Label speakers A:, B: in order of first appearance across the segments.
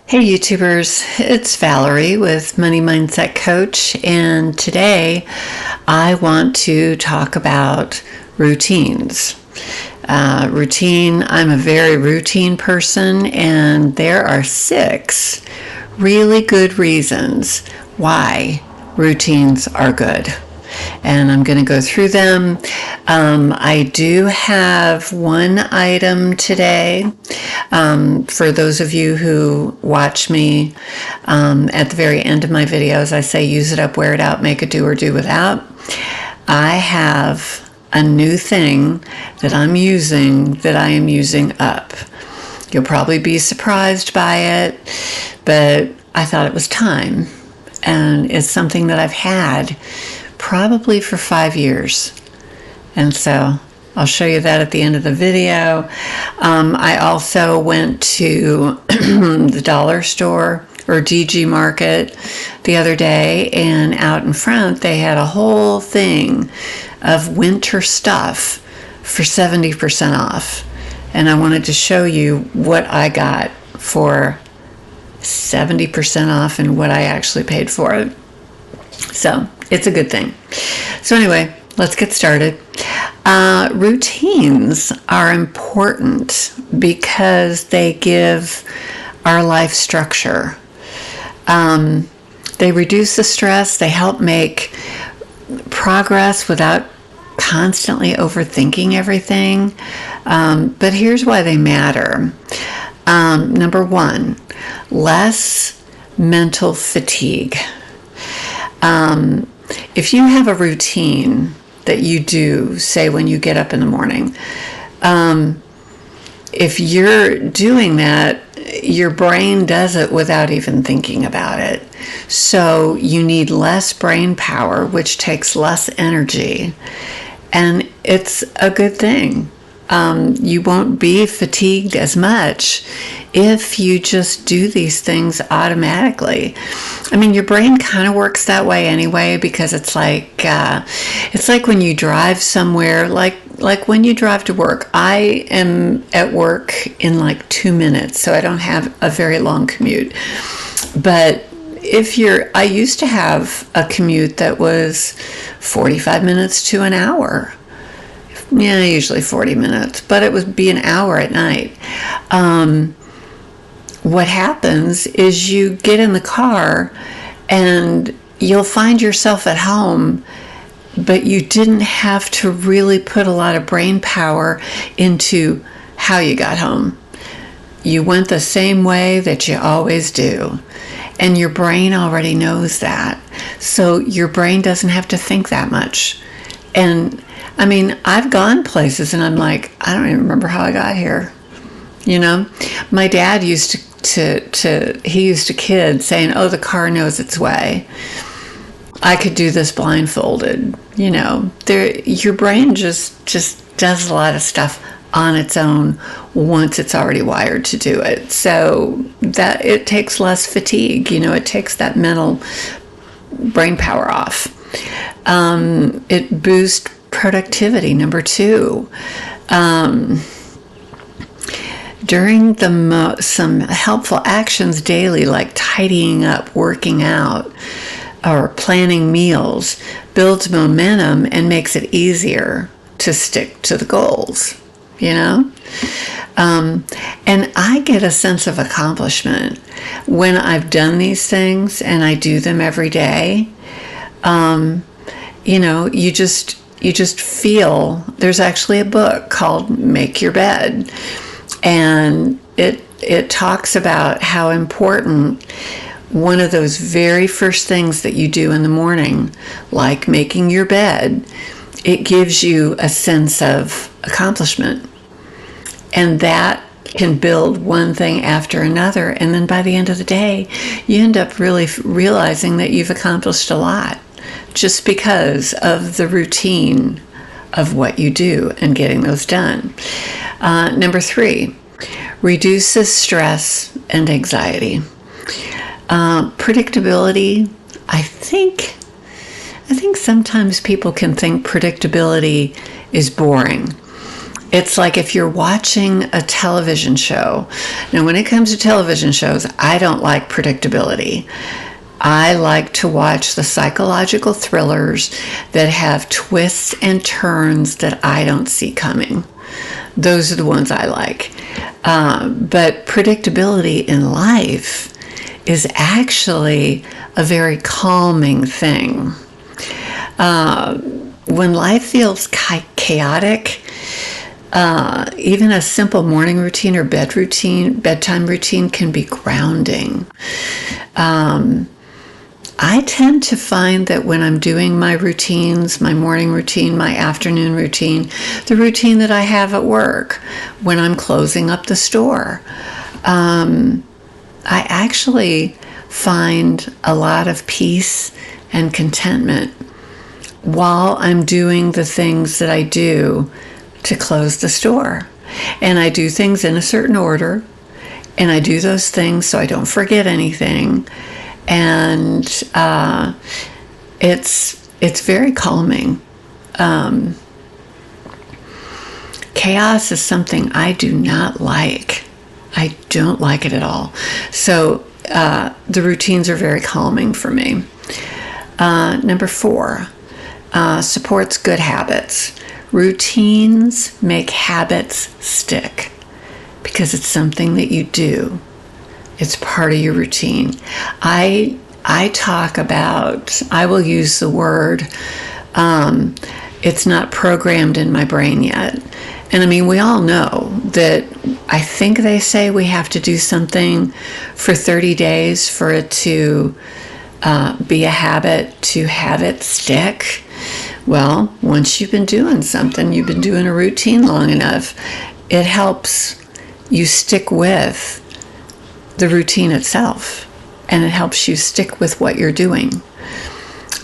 A: Hey YouTubers, it's Valerie with Money Mindset Coach, and today I want to talk about routines. I'm a very routine person, and there are 6 really good reasons why routines are good. And I'm going to go through them. I do have one item today. For those of you who watch me at the very end of my videos, I say use it up, wear it out, make it do or do without. I have a new thing that I am using up. You'll probably be surprised by it, but I thought it was time. And it's something that I've had probably for 5 years. And so I'll show you that at the end of the video. I also went to the dollar store or DG Market the other day, and out in front they had a whole thing of winter stuff for 70% off. And I wanted to show you what I got for 70% off and what I actually paid for it. So it's a good thing. So anyway, let's get started. Routines are important because they give our life structure. They reduce the stress. They help make progress without constantly overthinking everything. But here's why they matter. Number 1, less mental fatigue. If you have a routine that you do, say when you get up in the morning, if you're doing that, your brain does it without even thinking about it. So you need less brain power, which takes less energy, and it's a good thing. You won't be fatigued as much if you just do these things automatically. I mean, your brain kind of works that way anyway, because it's like when you drive somewhere, like when you drive to work. I am at work in like 2 minutes, so I don't have a very long commute. But I used to have a commute that was 45 minutes to an hour. Yeah, usually 40 minutes, but it would be an hour at night. What happens is you get in the car and you'll find yourself at home, but you didn't have to really put a lot of brain power into how you got home. You went the same way that you always do, and your brain already knows that. So your brain doesn't have to think that much. And I mean, I've gone places and I'm like, I don't even remember how I got here. You know, my dad used to kid saying, oh, the car knows its way. I could do this blindfolded. You know, your brain just does a lot of stuff on its own once it's already wired to do it. So that it takes less fatigue. You know, it takes that mental brain power off. It boosts productivity. Number 2, during some helpful actions daily, like tidying up, working out, or planning meals, builds momentum and makes it easier to stick to the goals, you know? And I get a sense of accomplishment when I've done these things, and I do them every day. You know, you just feel. There's actually a book called Make Your Bed, and it talks about how important one of those very first things that you do in the morning, like making your bed, it gives you a sense of accomplishment. And that can build one thing after another, and then by the end of the day, you end up really realizing that you've accomplished a lot just because of the routine of what you do and getting those done. Number 3, reduces stress and anxiety. Predictability. I think sometimes people can think predictability is boring. It's like if you're watching a television show. Now, when it comes to television shows, I don't like predictability. I like to watch the psychological thrillers that have twists and turns that I don't see coming. Those are the ones I like. But predictability in life is actually a very calming thing. When life feels chaotic, even a simple morning routine or bedtime routine can be grounding. I tend to find that when I'm doing my routines, my morning routine, my afternoon routine, the routine that I have at work, when I'm closing up the store, I actually find a lot of peace and contentment while I'm doing the things that I do to close the store. And I do things in a certain order, and I do those things so I don't forget anything. And it's very calming. Chaos is something I do not like. I don't like it at all. So the routines are very calming for me. Number 4, supports good habits. Routines make habits stick because it's something that you do. It's part of your routine. I talk about, I will use the word, it's not programmed in my brain yet. And I mean, we all know that I think they say we have to do something for 30 days for it to be a habit, to have it stick. Well, once you've been doing something, you've been doing a routine long enough, it helps you stick with the routine itself, and it helps you stick with what you're doing.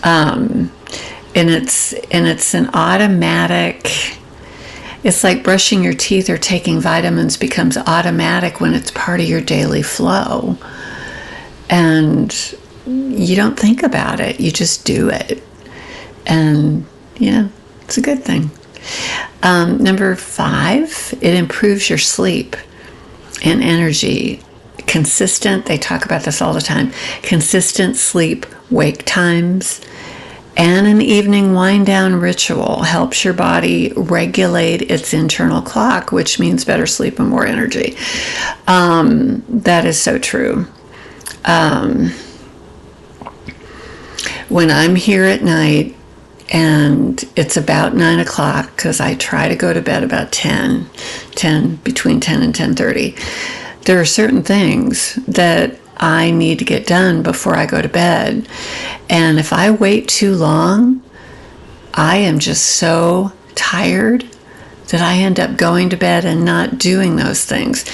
A: And it's an automatic. It's like brushing your teeth or taking vitamins becomes automatic when it's part of your daily flow, and you don't think about it. You just do it, and it's a good thing. Number 5, it improves your sleep and energy. Consistent, they talk about this all the time, consistent sleep wake times and an evening wind down ritual helps your body regulate its internal clock, which means better sleep and more energy. That is so true. When I'm here at night and it's about 9 o'clock, because I try to go to bed about 10, between 10 and 10:30, there are certain things that I need to get done before I go to bed. And if I wait too long, I am just so tired that I end up going to bed and not doing those things.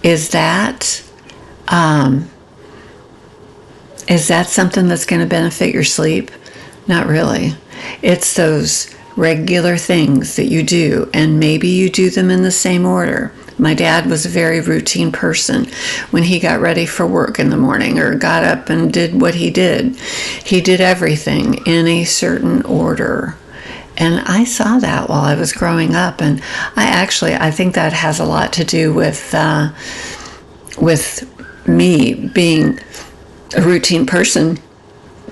A: Is that something that's going to benefit your sleep? Not really. It's those regular things that you do, and maybe you do them in the same order. My dad was a very routine person. When he got ready for work in the morning or got up and did what he did everything in a certain order. And I saw that while I was growing up. And I think that has a lot to do with me being a routine person,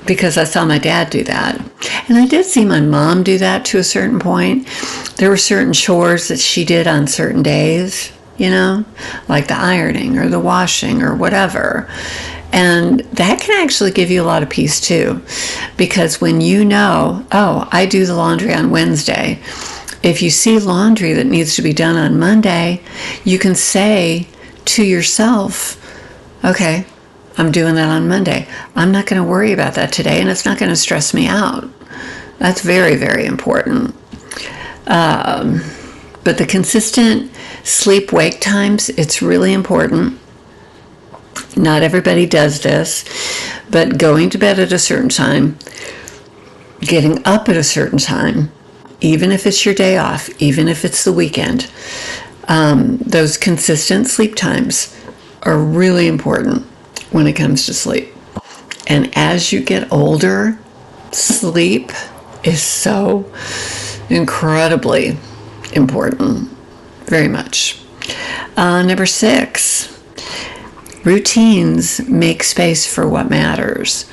A: because I saw my dad do that. And I did see my mom do that to a certain point. There were certain chores that she did on certain days, like the ironing or the washing or whatever. And that can actually give you a lot of peace too, because when I do the laundry on Wednesday, if you see laundry that needs to be done on Monday, you can say to yourself, okay, I'm doing that on Monday. I'm not going to worry about that today, and it's not going to stress me out. That's very, very important. But the consistent sleep-wake times, it's really important. Not everybody does this, but going to bed at a certain time, getting up at a certain time, even if it's your day off, even if it's the weekend, those consistent sleep times are really important when it comes to sleep. And as you get older, sleep is so incredibly important. very much. Number 6, routines make space for what matters.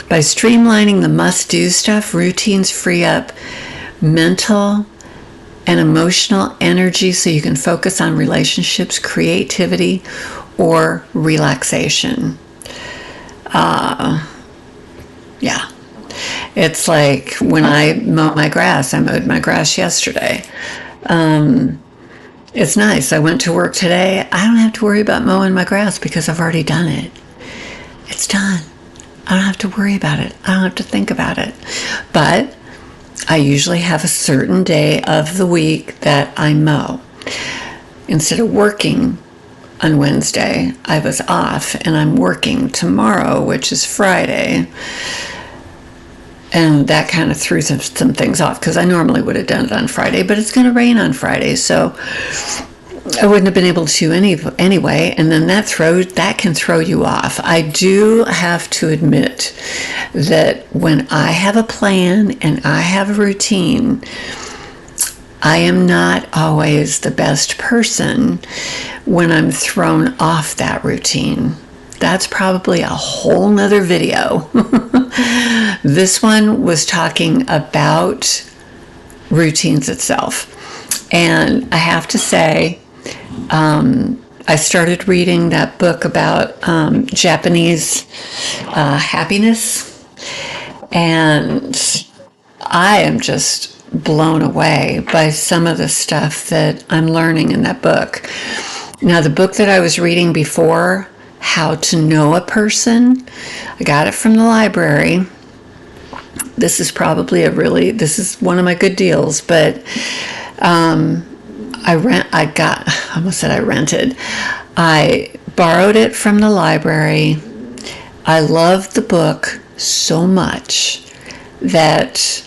A: By streamlining the must-do stuff, routines free up mental and emotional energy so you can focus on relationships, creativity, or relaxation. Yeah. It's like when I mow my grass. I mowed my grass yesterday. It's nice. I went to work today. I don't have to worry about mowing my grass because I've already done it. It's done. I don't have to worry about it. I don't have to think about it. But I usually have a certain day of the week that I mow. Instead of working on Wednesday, I was off, and I'm working tomorrow, which is Friday. And that kind of threw some things off because I normally would have done it on Friday, but it's going to rain on Friday, so I wouldn't have been able to anyway. And then that can throw you off. I do have to admit that when I have a plan and I have a routine, I am not always the best person when I'm thrown off that routine. That's probably a whole nother video. This one was talking about routines itself. And I have to say, I started reading that book about Japanese happiness, and I am just blown away by some of the stuff that I'm learning in that book. Now, the book that I was reading before, How to Know a Person, I got it from the library. This is probably this is one of my good deals, but I borrowed it from the library. I loved the book so much that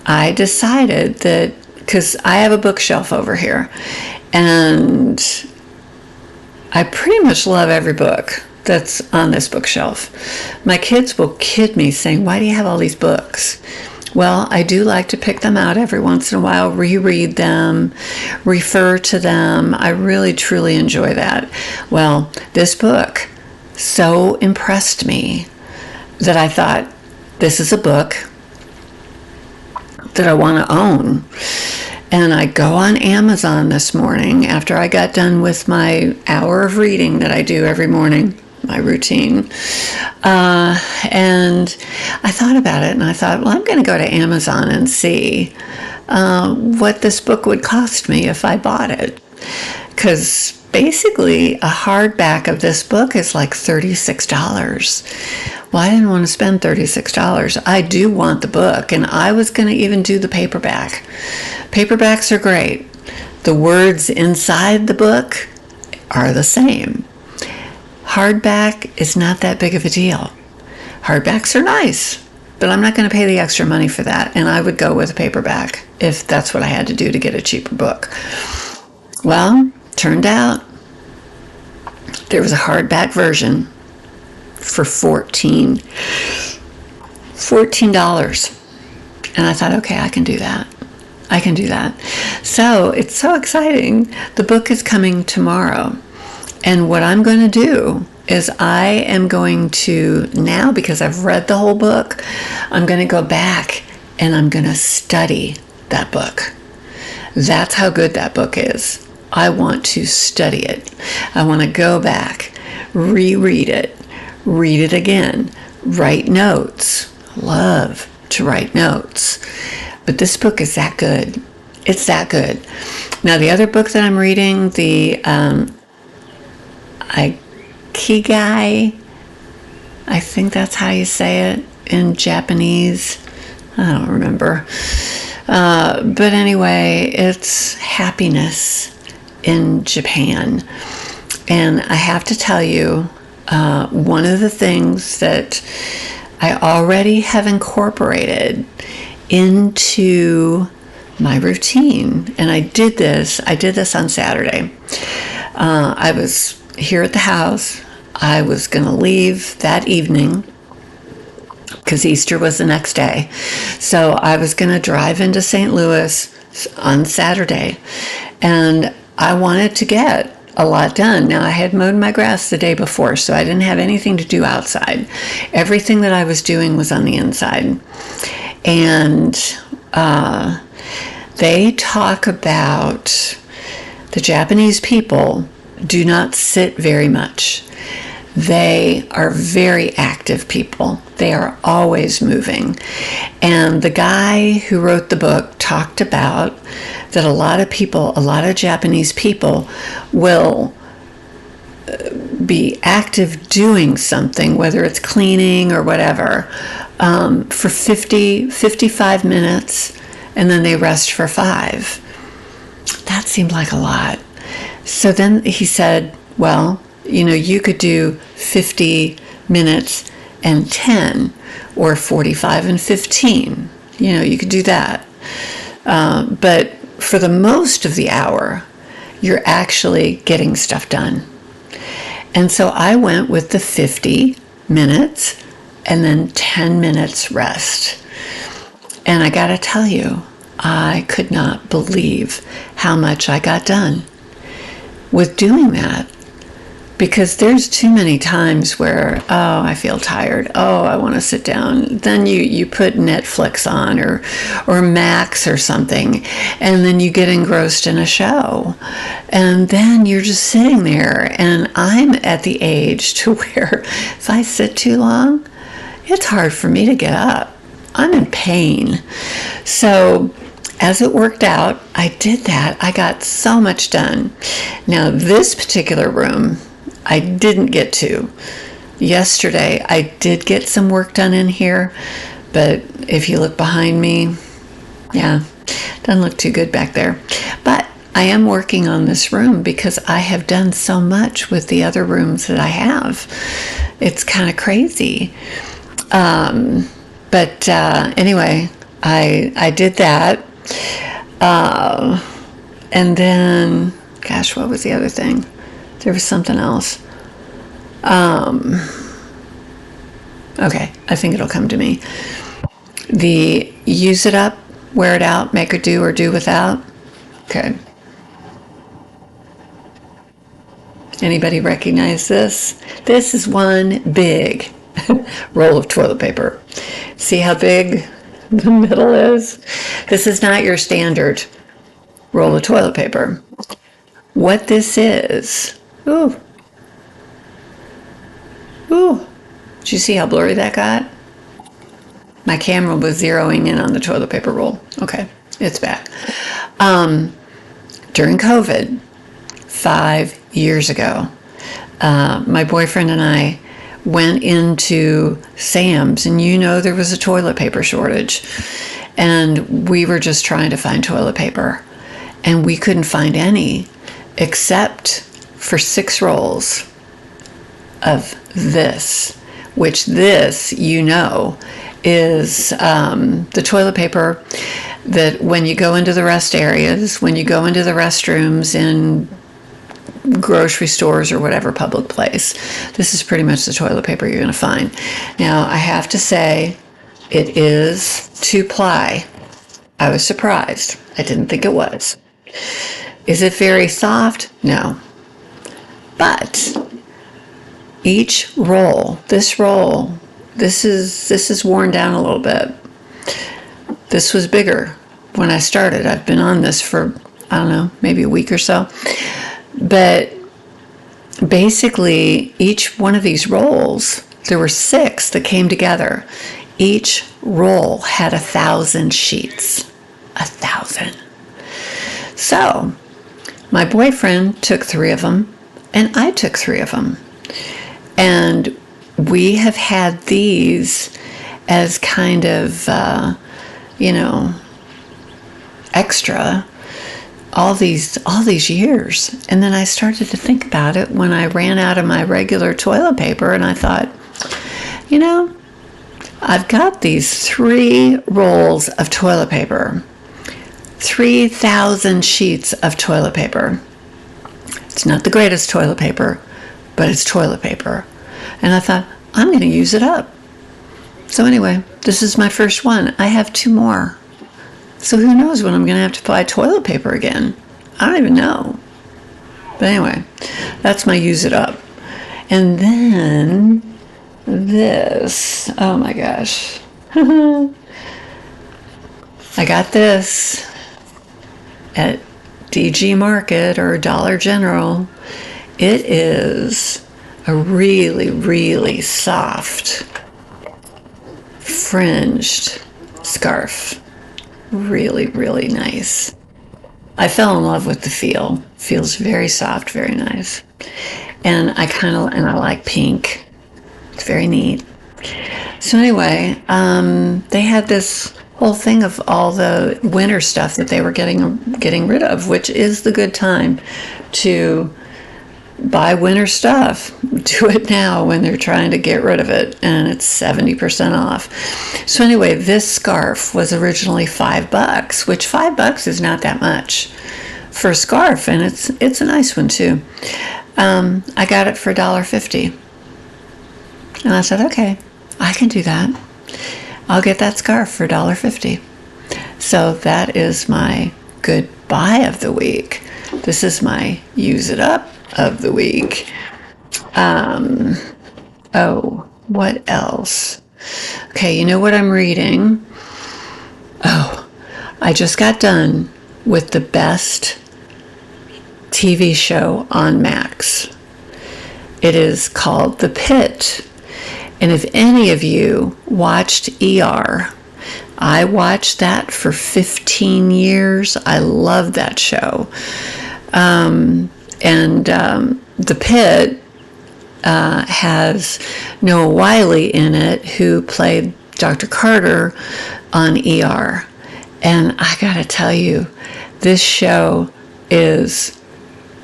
A: I decided that, because I have a bookshelf over here, and I pretty much love every book that's on this bookshelf. My kids will kid me saying, "Why do you have all these books?" Well, I do like to pick them out every once in a while, reread them, refer to them. I really, truly enjoy that. Well, this book so impressed me that I thought, this is a book that I want to own. And I go on Amazon this morning after I got done with my hour of reading that I do every morning, my routine. And I thought about it, and I thought, well, I'm going to go to Amazon and see what this book would cost me if I bought it. Because basically a hardback of this book is like $36. Well, I didn't want to spend $36. I do want the book, and I was going to even do the paperback. Paperbacks are great. The words inside the book are the same. Hardback is not that big of a deal. Hardbacks are nice, but I'm not going to pay the extra money for that, and I would go with a paperback if that's what I had to do to get a cheaper book. Well, turned out there was a hardback version for $14. And I thought, okay, I can do that. So it's so exciting. The book is coming tomorrow. And what I'm going to do is I am going to, now because I've read the whole book, I'm going to go back and I'm going to study that book. That's how good that book is. I want to study it. I want to go back, reread it, read it again, write notes. Love to write notes. But this book is that good. It's that good. Now, the other book that I'm reading, the Ikigai, I think that's how you say it in Japanese. I don't remember. But anyway, it's happiness in Japan. And I have to tell you, one of the things that I already have incorporated into my routine, and I did this on Saturday. I was here at the house. I was going to leave that evening because Easter was the next day. So I was going to drive into St. Louis on Saturday. And I wanted to get a lot done. Now, I had mowed my grass the day before, so I didn't have anything to do outside. Everything that I was doing was on the inside. And they talk about the Japanese people do not sit very much. They are very active people. They are always moving. And the guy who wrote the book talked about that a lot of Japanese people will be active doing something, whether it's cleaning or whatever, for 55 minutes, and then they rest for 5. That seemed like a lot. So then he said, well, you could do 50 minutes and 10, or 45 and 15. You could do that. But for the most of the hour, you're actually getting stuff done. And so I went with the 50 minutes and then 10 minutes rest. And I got to tell you, I could not believe how much I got done with doing that. Because there's too many times where, oh, I feel tired. Oh, I want to sit down. Then you put Netflix on or Max or something, and then you get engrossed in a show. And then you're just sitting there. And I'm at the age to where if I sit too long, it's hard for me to get up. I'm in pain. So as it worked out, I did that. I got so much done. Now, this particular room, I didn't get to. Yesterday, I did get some work done in here, but if you look behind me, yeah, doesn't look too good back there. But I am working on this room because I have done so much with the other rooms that I have. It's kind of crazy. But anyway, I did that. And then, gosh, what was the other thing? There was something else. Okay, I think it'll come to me. The use it up, wear it out, make it do or do without. Okay. Anybody recognize this? This is one big roll of toilet paper. See how big the middle is? This is not your standard roll of toilet paper. What this is, ooh, did you see how blurry that got? My camera was zeroing in on the toilet paper roll. Okay, it's back. During COVID, 5 years ago, my boyfriend and I went into Sam's, and there was a toilet paper shortage, and we were just trying to find toilet paper, and we couldn't find any except for 6 rolls of this, which this, is the toilet paper that when you go into the rest areas, when you go into the restrooms in grocery stores or whatever public place, this is pretty much the toilet paper you're going to find. Now, I have to say, it is 2-ply. I was surprised. I didn't think it was. Is it very soft? No. But each roll, this is worn down a little bit. This was bigger when I started. I've been on this for, I don't know, maybe a week or so. But basically, each one of these rolls, there were 6 that came together. Each roll had 1,000 sheets. 1,000. So, my boyfriend took 3 of them, and I took 3 of them. And we have had these as kind of, extra all these years. And then I started to think about it when I ran out of my regular toilet paper, and I thought, I've got these 3 rolls of toilet paper, 3,000 sheets of toilet paper. It's not the greatest toilet paper, but it's toilet paper. And I thought, I'm going to use it up. So anyway, this is my first one. I have 2 more. So who knows when I'm going to have to buy toilet paper again? I don't even know. But anyway, that's my use it up. And then this, oh my gosh. I got this at DG Market or Dollar General. It is a really, really soft fringed scarf. Really, really nice. I fell in love with the feel. Feels very soft, very nice. And I like pink. It's very neat. So anyway, they had this whole thing of all the winter stuff that they were getting rid of, which is the good time to buy winter stuff. Do it now when they're trying to get rid of it, and it's 70% off. So anyway, this scarf was originally $5, which $5 is not that much for a scarf, and it's a nice one too. I got it for $1.50, and I said, okay, I can do that. I'll get that scarf for $1.50. So that is my good buy of the week. This is my use it up of the week. What else? Okay, you know what I'm reading? Oh, I just got done with the best TV show on Max. It is called The Pitt. And if any of you watched ER, I watched that for 15 years. I love that show. The Pitt has Noah Wyle in it, who played Dr. Carter on ER. And I gotta tell you, this show is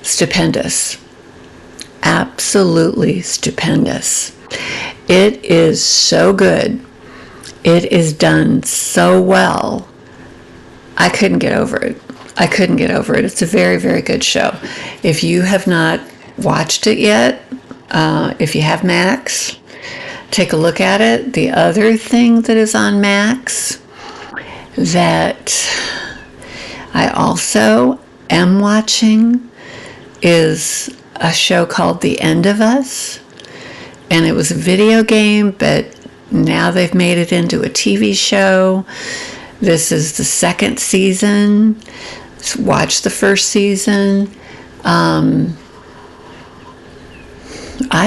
A: stupendous. Absolutely stupendous. It is so good. It is done so well. I couldn't get over it. It's a very, very good show. If you have not watched it yet, if you have Max, take a look at it. The other thing that is on Max that I also am watching is a show called The End of Us. And it was a video game, but now they've made it into a TV show. This is the second season. Watch the first season. I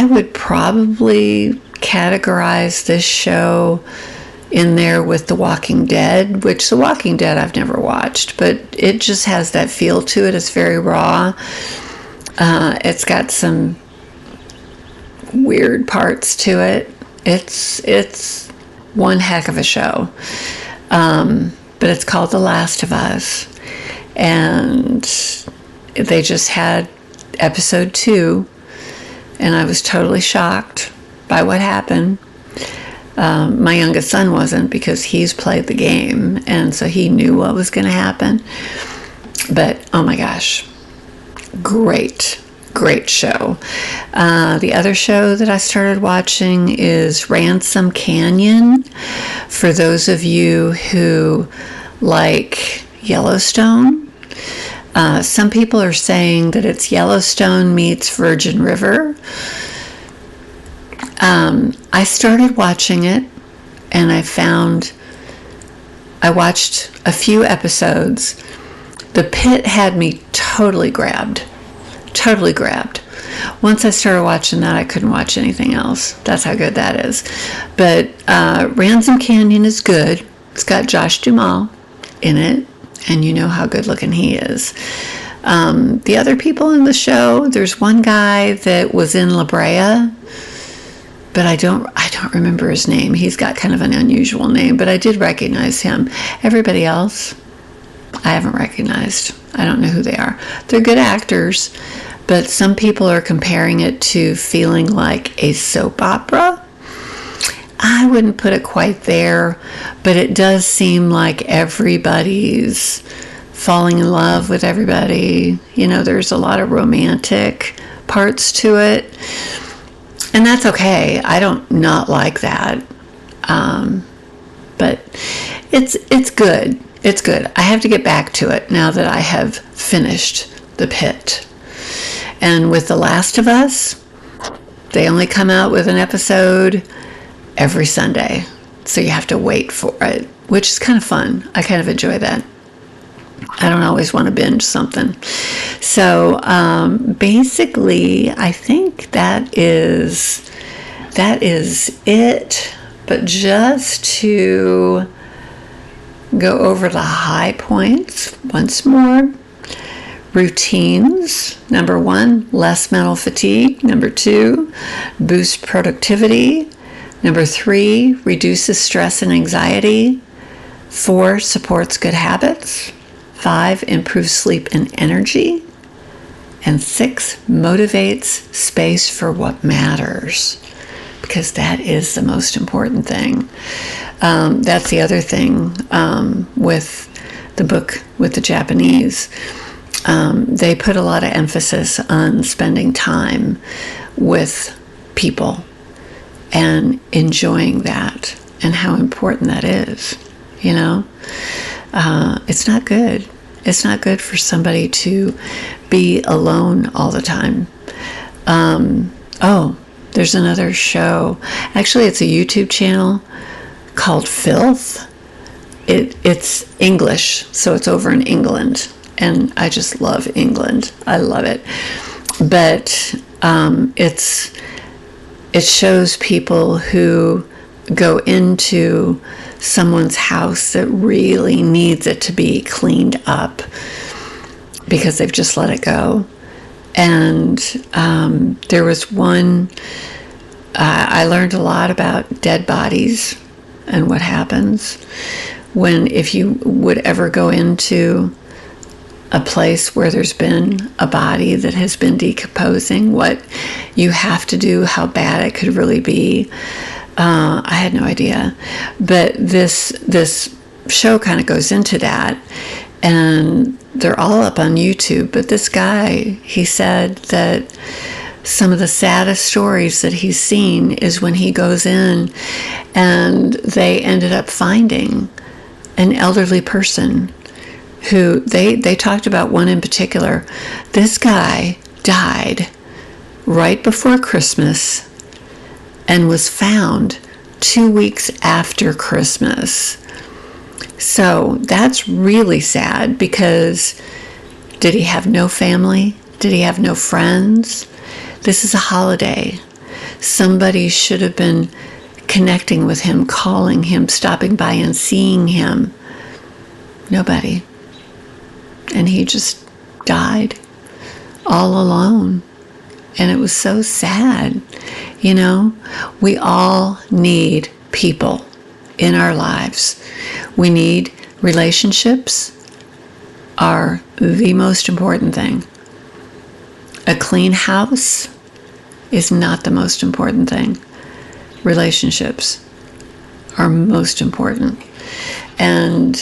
A: would probably categorize this show in there with The Walking Dead, which The Walking Dead I've never watched, but it just has that feel to it. It's very raw. It's got some weird parts to it. It's one heck of a show. But it's called The Last of Us. And they just had episode 2, and I was totally shocked by what happened. My youngest son wasn't, because he's played the game, and so he knew what was going to happen. But oh my gosh, great show. The other show that I started watching is Ransom Canyon. For those of you who like Yellowstone, some people are saying that it's Yellowstone meets Virgin River. I started watching it, and I watched a few episodes. The Pitt had me totally grabbed. Once I started watching that, I couldn't watch anything else. That's how good that is. But Ransom Canyon is good. It's got Josh Duhamel in it, and you know how good looking he is. The other people in the show, there's one guy that was in La Brea, but I don't remember his name. He's got kind of an unusual name, but I did recognize him. Everybody else, I haven't recognized. I don't know who they are. They're good actors, but some people are comparing it to feeling like a soap opera. I wouldn't put it quite there, but it does seem like everybody's falling in love with everybody. You know, there's a lot of romantic parts to it, and that's okay. I don't not like that, but it's good. It's good. I have to get back to it now that I have finished The Pitt. And with The Last of Us, they only come out with an episode every Sunday. So you have to wait for it, which is kind of fun. I kind of enjoy that. I don't always want to binge something. So basically, I think that is it. But just to go over the high points once more. Routines. Number 1, less mental fatigue. Number 2, boost productivity. Number 3, reduces stress and anxiety. 4, supports good habits. 5, improves sleep and energy. And 6, motivates space for what matters, because that is the most important thing. That's the other thing with the book with the Japanese. They put a lot of emphasis on spending time with people and enjoying that and how important that is. You know, it's not good. It's not good for somebody to be alone all the time. There's another show. Actually, it's a YouTube channel called Filth. It's English, so it's over in England. And I just love England. I love it. But it shows people who go into someone's house that really needs it to be cleaned up because they've just let it go. And there was one, I learned a lot about dead bodies and what happens if you would ever go into a place where there's been a body that has been decomposing, what you have to do, how bad it could really be. I had no idea. But this show kind of goes into that, and they're all up on YouTube. But this guy, he said that some of the saddest stories that he's seen is when he goes in and they ended up finding an elderly person who they talked about one in particular. This guy died right before Christmas and was found 2 weeks after Christmas. So that's really sad, because did he have no family? Did he have no friends? This is a holiday. Somebody should have been connecting with him, calling him, stopping by and seeing him. Nobody. And he just died all alone. And it was so sad. You know, we all need people in our lives. We need relationships are the most important thing. A clean house is not the most important thing. Relationships are most important. And,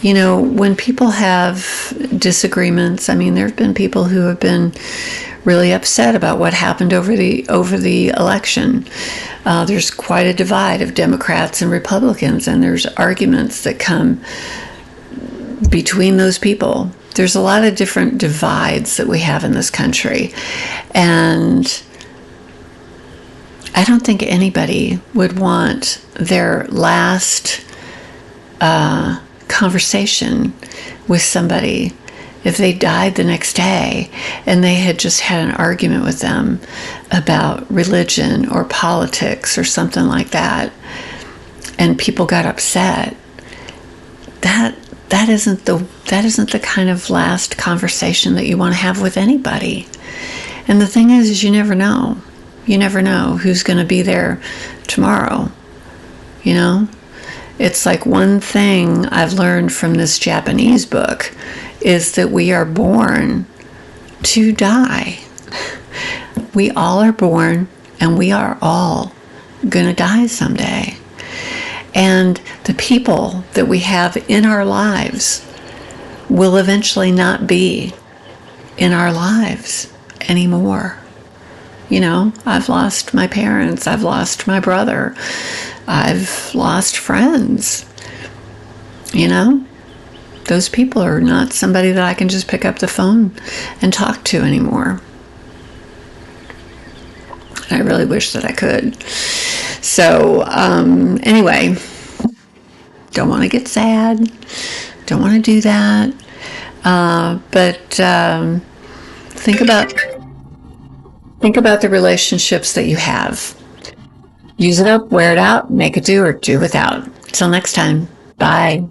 A: you know, when people have disagreements, I mean, there have been people who have been really upset about what happened over the election. There's quite a divide of Democrats and Republicans, and there's arguments that come between those people. There's a lot of different divides that we have in this country, and I don't think anybody would want their last conversation with somebody, if they died the next day and they had just had an argument with them about religion or politics or something like that, and people got upset, that isn't the kind of last conversation that you want to have with anybody. And the thing is you never know. You never know who's going to be there tomorrow. You know? It's like one thing I've learned from this Japanese book is that we are born to die. We all are born, and we are all going to die someday. And the people that we have in our lives will eventually not be in our lives anymore. You know, I've lost my parents, I've lost my brother, I've lost friends, you know, those people are not somebody that I can just pick up the phone and talk to anymore. I really wish that I could. So, anyway, don't want to get sad. Don't want to do that. But think about the relationships that you have. Use it up, wear it out, make it do, or do without. Till next time. Bye.